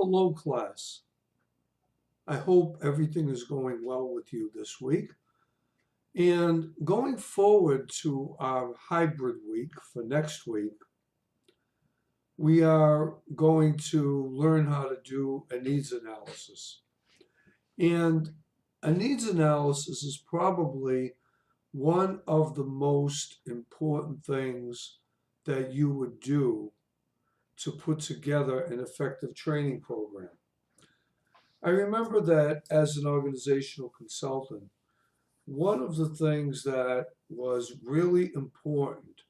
hello, class. I hope everything is going well with you this week. And going forward to our hybrid week for next week, we are going to learn how to do a needs analysis. And a needs analysis is probably one of the most important things that you would do to put together an effective training program. I remember that as an organizational consultant, one of the things that was really important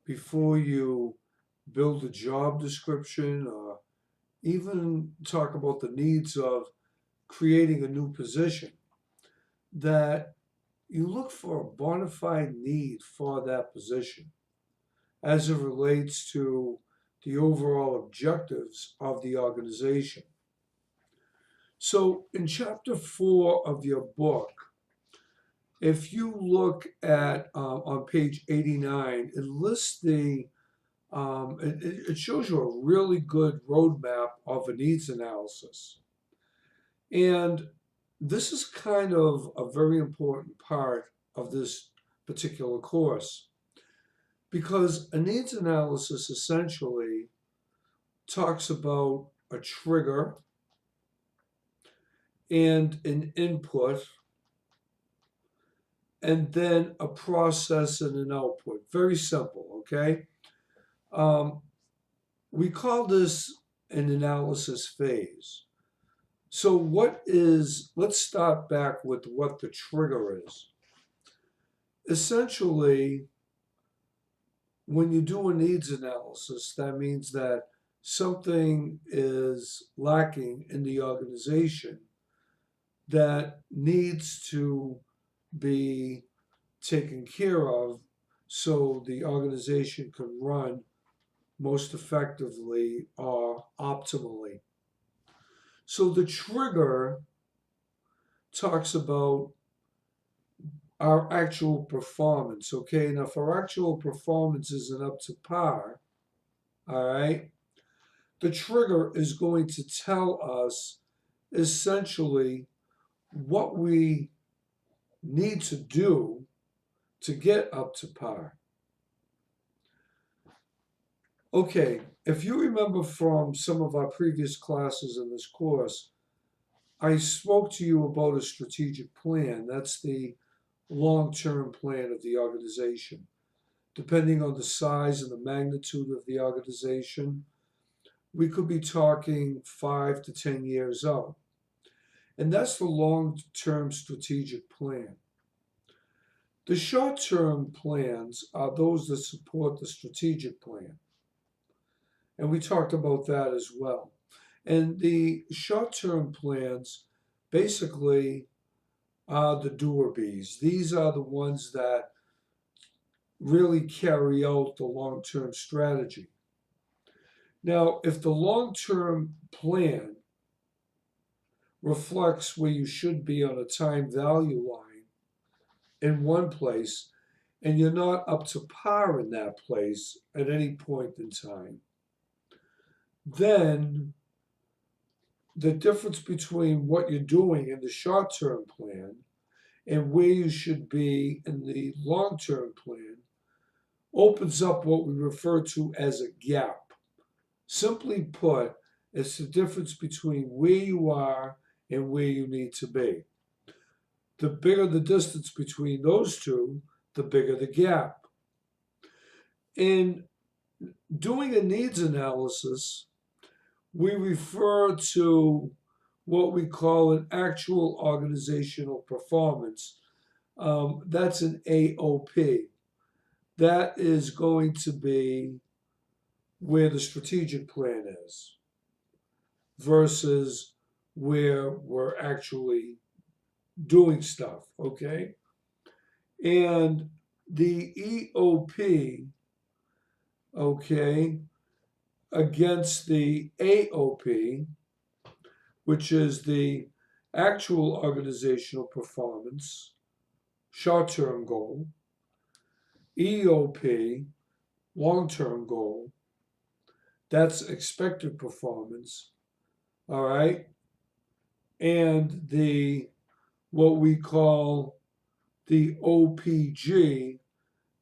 before you build a job description or even talk about the needs of creating a new position, that you look for a bona fide need for that position as it relates to the overall objectives of the organization. So, in chapter 4 of your book, if you look at on page 89, it lists it shows you a really good roadmap of a needs analysis. And this is kind of a very important part of this particular course because a needs analysis essentially talks about a trigger and an input and then a process and an output. Very simple, okay? Um, we call this an analysis phase. So let's start back with what the trigger is. Essentially, when you do a needs analysis, that means that something is lacking in the organization that needs to be taken care of so the organization can run most effectively or optimally. So the trigger talks about our actual performance, okay? Now, if our actual performance isn't up to par, all right, the trigger is going to tell us essentially what we need to do to get up to par. Okay, if you remember from some of our previous classes in this course, I spoke to you about a strategic plan. That's the long-term plan of the organization. Depending on the size and the magnitude of the organization, we could be talking 5 to 10 years out. And that's the long-term strategic plan. The short-term plans are those that support the strategic plan. And we talked about that as well. And the short-term plans basically are the doer bees. These are the ones that really carry out the long-term strategy. Now, if the long-term plan reflects where you should be on a time value line in one place, and you're not up to par in that place at any point in time, then the difference between what you're doing in the short-term plan and where you should be in the long-term plan opens up what we refer to as a gap. Simply put, it's the difference between where you are and where you need to be. The bigger the distance between those two, the bigger the gap. In doing a needs analysis, we refer to what we call an actual organizational performance. That's an AOP. That is going to be where the strategic plan is versus where we're actually doing stuff, okay? And the EOP, okay, against the AOP, which is the actual organizational performance, short-term goal, EOP, long-term goal, that's expected performance, all right, and the what we call the OPG,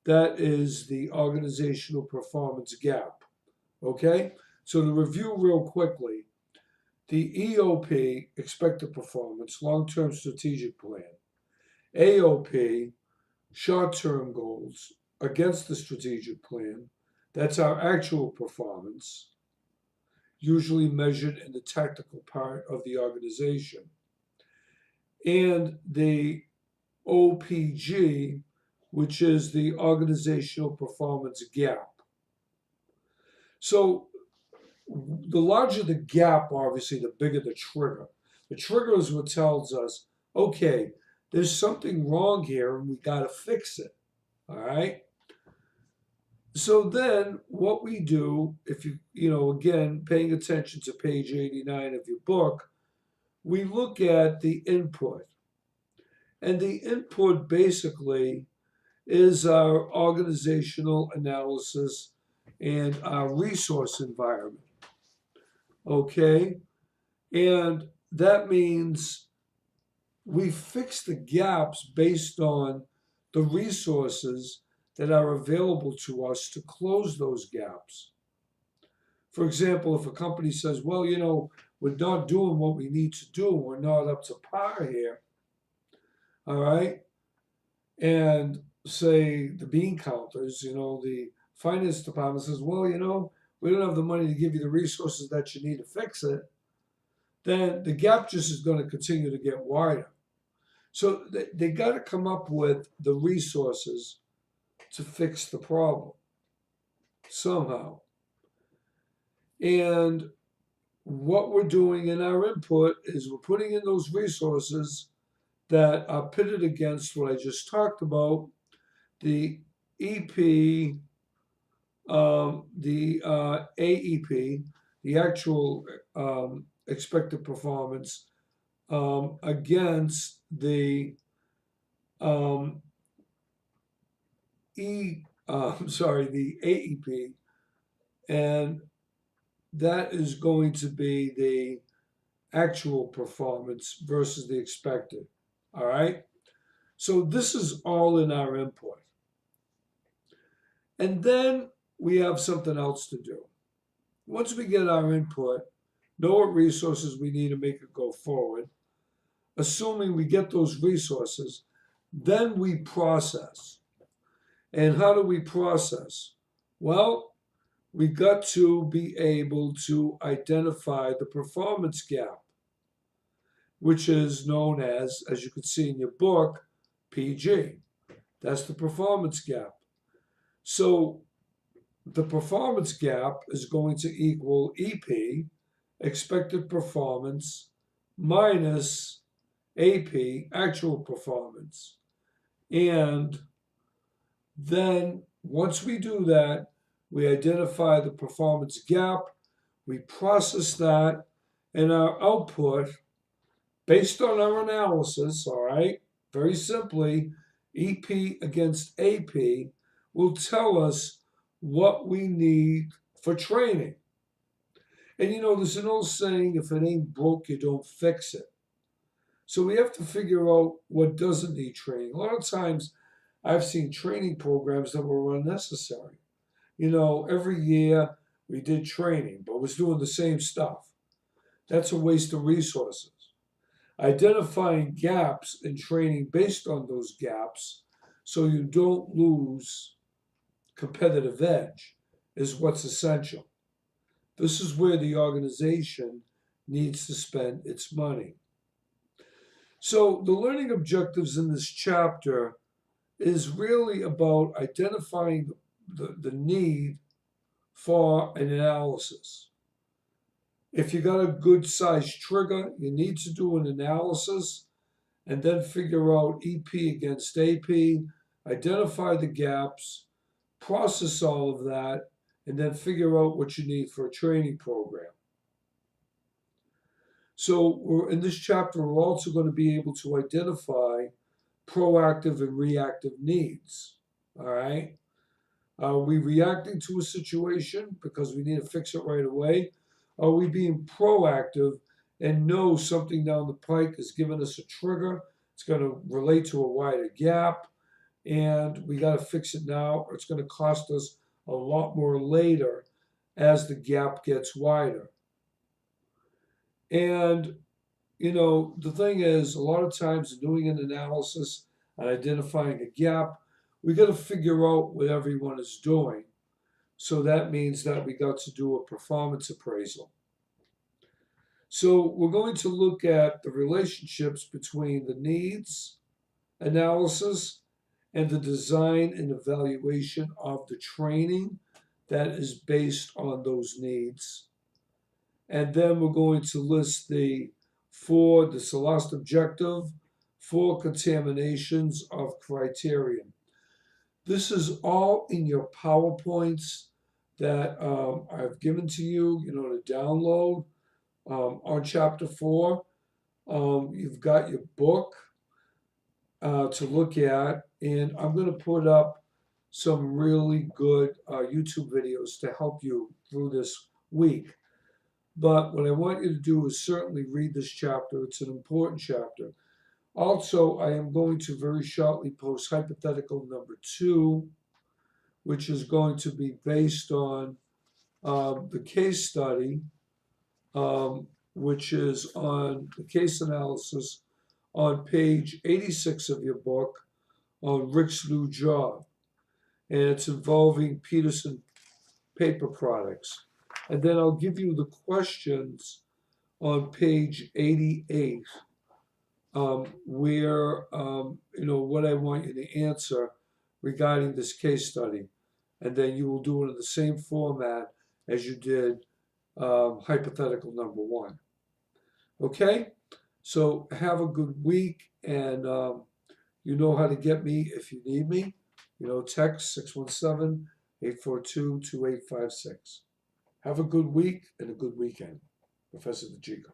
that is the organizational performance gap. Okay? So to review real quickly, the EOP, expected performance, long-term strategic plan. AOP, short-term goals against the strategic plan. That's our actual performance, usually measured in the tactical part of the organization. And the OPG, which is the organizational performance gap. So the larger the gap, obviously, the bigger the trigger. The trigger is what tells us, okay, there's something wrong here and we got to fix it. All right. So then what we do, if again, paying attention to page 89 of your book, we look at the input. And the input basically is our organizational analysis and our resource environment. Okay? And that means we fix the gaps based on the resources that are available to us to close those gaps. For example, if a company says, well, we're not doing what we need to do, we're not up to par here, all right? And say the bean counters, the finance department says, well, we don't have the money to give you the resources that you need to fix it, then the gap just is going to continue to get wider. So they got to come up with the resources to fix the problem somehow. And what we're doing in our input is we're putting in those resources that are pitted against what I just talked about, the EP, the AEP, the actual expected performance, against the the AEP, and that is going to be the actual performance versus the expected. All right? So this is all in our input. And then we have something else to do. Once we get our input, know what resources we need to make it go forward, assuming we get those resources, then we process. And how do we process? Well, we got to be able to identify the performance gap, which is known as you can see in your book, PG. That's the performance gap. So the performance gap is going to equal EP, expected performance, minus AP, actual performance. And then once we do that, we identify the performance gap, we process that, and our output, based on our analysis, all right, very simply, EP against AP will tell us what we need for training. And there's an old saying, if it ain't broke, you don't fix it. So we have to figure out what doesn't need training. A lot of times I've seen training programs that were unnecessary. Every year we did training, but was doing the same stuff. That's a waste of resources. Identifying gaps in training based on those gaps so you don't lose competitive edge is what's essential. This is where the organization needs to spend its money. So the learning objectives in this chapter is really about identifying the need for an analysis. If you got a good sized trigger, you need to do an analysis and then figure out EP against AP, identify the gaps, process all of that, and then figure out what you need for a training program. So in this chapter, we're also going to be able to identify proactive and reactive needs. All right? Are we reacting to a situation because we need to fix it right away? Are we being proactive and know something down the pike is giving us a trigger. It's going to relate to a wider gap, and we got to fix it now, or it's going to cost us a lot more later as the gap gets wider. And, the thing is, a lot of times doing an analysis and identifying a gap, we got to figure out what everyone is doing. So that means that we got to do a performance appraisal. So we're going to look at the relationships between the needs analysis and the design and evaluation of the training that is based on those needs. And then we're going to list the last objective, 4 contaminations of criterion. This is all in your PowerPoints that I've given to you, to download on chapter 4. You've got your book to look at, and I'm going to put up some really good YouTube videos to help you through this week. But what I want you to do is certainly read this chapter. It's an important chapter. Also, I am going to very shortly post hypothetical number 2, which is going to be based on the case study, which is on the case analysis on page 86 of your book on Rick's new job. And it's involving Peterson paper products. And then I'll give you the questions on page 88, where, what I want you to answer regarding this case study. And then you will do it in the same format as you did hypothetical number 1. Okay? So have a good week, and you know how to get me if you need me. Text 617-842-2856. Have a good week and a good weekend. Professor DeGico.